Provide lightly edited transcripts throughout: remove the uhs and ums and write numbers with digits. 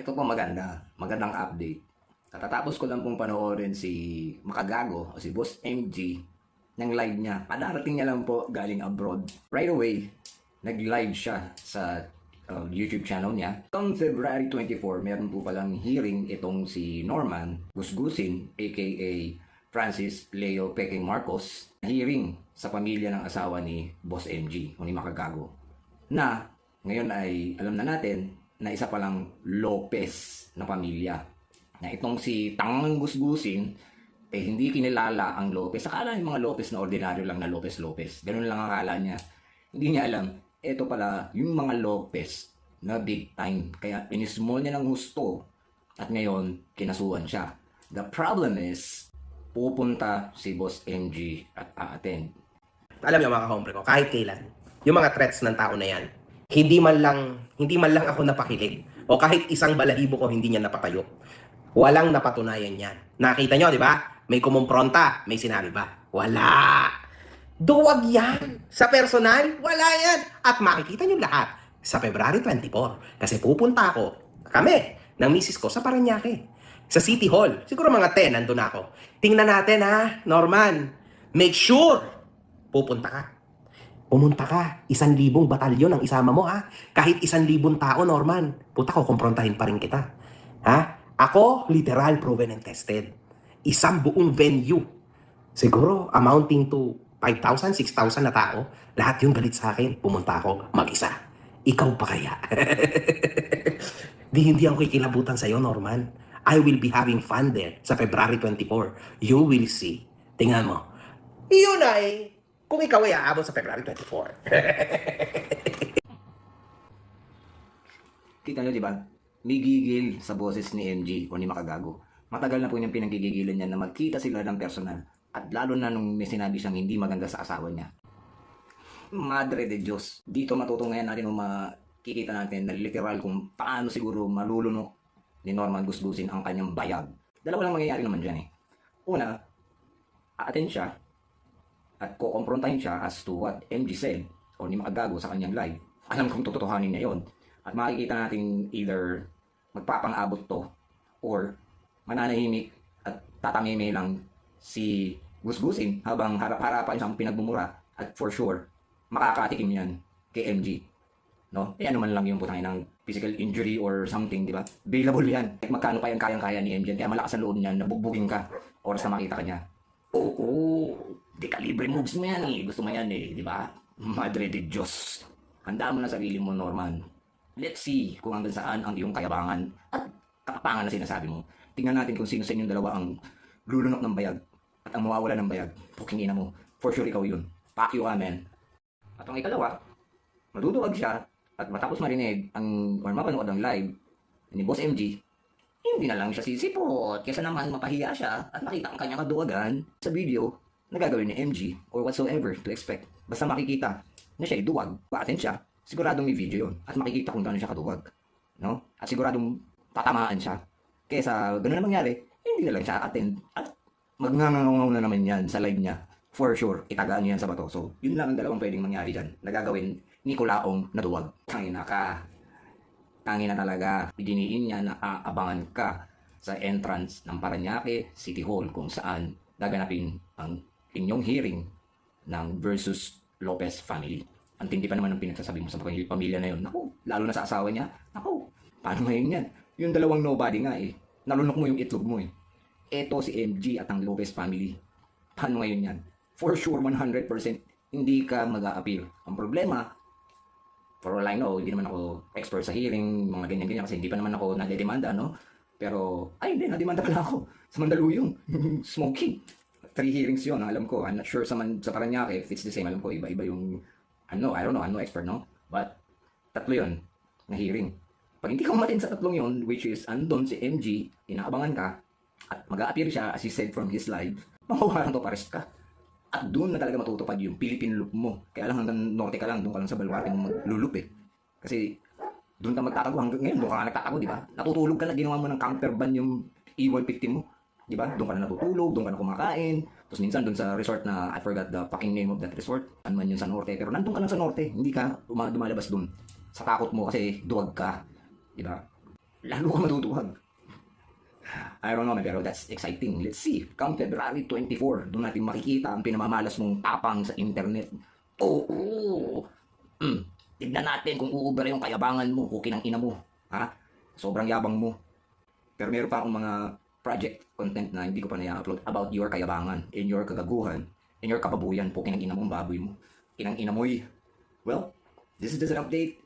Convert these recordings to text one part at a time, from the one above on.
Ito po magandang update. Katatapos ko lang pong panoorin si Makagago o si Boss MG ng live niya. Padarating niya lang po galing abroad. Right away, nag-live siya sa YouTube channel niya. Noong February 24, meron po palang hearing itong si Norman Gusgusin aka Francis Leo Peking Marcos. Hearing sa pamilya ng asawa ni Boss MG o ni Makagago. Na ngayon ay alam na natin na isa palang Lopez na pamilya. Na itong si Tangang Gusgusin, hindi kinilala ang Lopez. Akala yung mga Lopez na ordinaryo lang na Lopez. Ganun lang akala niya. Hindi niya alam, ito pala yung mga Lopez na big time. Kaya inismall niya ng gusto at ngayon kinasuhan siya. The problem is, pupunta si Boss MG at a-attend. Alam niyo mga ka-hombre ko, kahit kailan, yung mga threats ng tao na yan, hindi man lang ako napakilig. O kahit isang balahibo ko hindi niya napatayo. Walang napatunayan yan. Nakita niyo, di ba? May kumumpronta, may sinabi ba? Wala. Duwag yan. Sa personal, wala yan. At makikita niyo lahat sa February 24. Kasi pupunta kami, ng misis ko sa Parañaque. Sa City Hall. Siguro mga 10, nandun ako. Tingnan natin ha, Norman. Make sure, pupunta ka. Pumunta ka, 1,000 batalyon ang isama mo ha. Kahit 1,000 tao, Norman, puta ko, kumprontahin pa rin kita. Ha? Ako, literal, proven and tested. Isang buong venue. Siguro, amounting to 5,000, 6,000 na tao. Lahat yung galit sa akin, pumunta ako mag-isa. Ikaw pa kaya? Hindi ako kikilabutan sa'yo, Norman. I will be having fun there sa February 24. You will see. Tingnan mo. Iyon ay kung ikaw ay aabot sa February 24. Kita nyo, di ba? May gigil sa boses ni MG o ni Makagago. Matagal na po niyang pinanggigilan niya na magkita sila ng personal. At lalo na nung may sinabi siyang hindi maganda sa asawa niya. Madre de Diyos. Dito matutungayan natin o makikita natin na literal kung paano siguro malulunok ni Norman Gusgusin ang kanyang bayag. Dalawa lang mangyayari naman dyan eh. Una, a-attend siya at kukomprontahin siya as to what MG said o ni Makagago sa kanyang live. Alam kong totohanin niya yon. At makikita natin either magpapang-abot to or mananahimik at tatamime lang si Gusgusin habang harap-harapan siyang pinagmumura at for sure makakatikim yan kay MG. No? Ano man lang yung putangin ng physical injury or something, di ba? Available yan. Magkano pa yan kayang-kaya ni MG. Kaya malakas ang loob niya, nabugbugin ka oras na makita ka niya. Oo, di kalibre moves mo yan eh. Gusto mo yan eh, di ba? Madre de Diyos. Handa mo na sarili mo, Norman. Let's see kung hanggang saan ang iyong kayabangan at kakapangan na sinasabi mo. Tingnan natin kung sino sa inyong dalawa ang lulunok ng bayag at ang mawawala ng bayag. Puking ina mo. For sure ikaw yun. Fuck you, amen. At ang ikalawa, maduduwag siya at matapos marinig ang or mapanood ang live ni Boss MG, hindi na lang siya sisipot kesa naman mapahiya siya at makita ang kanyang kaduwagan sa video na gagawin ni MG or whatsoever to expect. Basta makikita na siya ay duwag, pa-attend siya, siguradong may video yun at makikita kung gaano siya kaduwag. No? At siguradong tatamaan siya. Kesa ganun na mangyari, hindi na lang siya attend at magngangangaw na naman yan sa live niya. For sure, itagaan niyo yan sa bato. So, yun lang ang dalawang pwedeng mangyari dyan na gagawin ni Kulaong na duwag. Tangina ka. Tangina talaga. Idiniin niya na aabangan ka sa entrance ng Parañaque City Hall kung saan gaganapin ang inyong hearing ng versus Lopez family. Ang tindi pa naman ang pinagsasabi mo sa pamilya na yun. Naku, lalo na sa asawa niya. Naku, paano ngayon yan? Yung dalawang nobody nga eh. Nalunok mo yung itlog mo eh. Eto si MG at ang Lopez family. Paano ngayon yan? For sure, 100% hindi ka mag-a-appeal. Ang problema, for all I know, hindi naman ako expert sa hearing, mga ganyan-ganyan, kasi hindi pa naman ako nadedemanda, no? Pero, ay hindi, nademanda pala ako sa Mandaluyong. Smoking. 3 hearings yun, alam ko. I'm not sure sa Parañaque if it's the same. Alam ko, iba-iba yung, I don't know, I'm no expert, no? But, 3 yun, na hearing. Pag hindi ka umatin sa 3 yun, which is, andon si MG, inaabangan ka, at mag-a-appear siya, as he said from his live, makuha to parest ka. At doon na talaga matutupad yung Philippine loop mo. Kaya lang hanggang norte ka lang, doon ka lang sa baluarte mo maglulup eh. Kasi doon ka magtatago hanggang ngayon, doon ka nagtatago, di ba? Natutulog ka na, ginawa mo ng counterban yung E150 mo. Di ba? Doon ka na natutulog, doon ka na kumakain. Tapos minsan doon sa resort na, I forgot the fucking name of that resort. Ano man yun sa norte. Pero nandun ka lang sa norte. Hindi ka dumalabas doon. Sa takot mo kasi duwag ka. Di ba? lalo ka matutuwag. I don't know, pero that's exciting. Let's see. Come February 24, doon natin makikita ang pinamamalas mong tapang sa internet. Oo. Tignan natin kung uubra yung kayabangan mo, kukin ang ina mo. Ha? Sobrang yabang mo. Pero meron pa akong mga project content na hindi ko pa na-upload about your kayabangan, in your kagaguhan, in your kababuyan, pukin ang ina mo, ang baboy mo. Kinang ina mo'y. Well, this is just an update.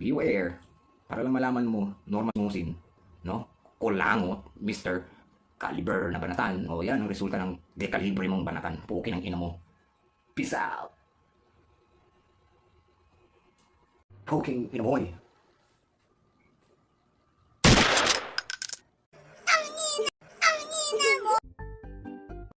Beware. Para lang malaman mo, Norman Musin, no? Kulangot, Mr. Caliber na banatan. O yan ang resulta ng dekalibre mong banatan. Pukin ang ina mo. Peace out. Poking ina mo'y.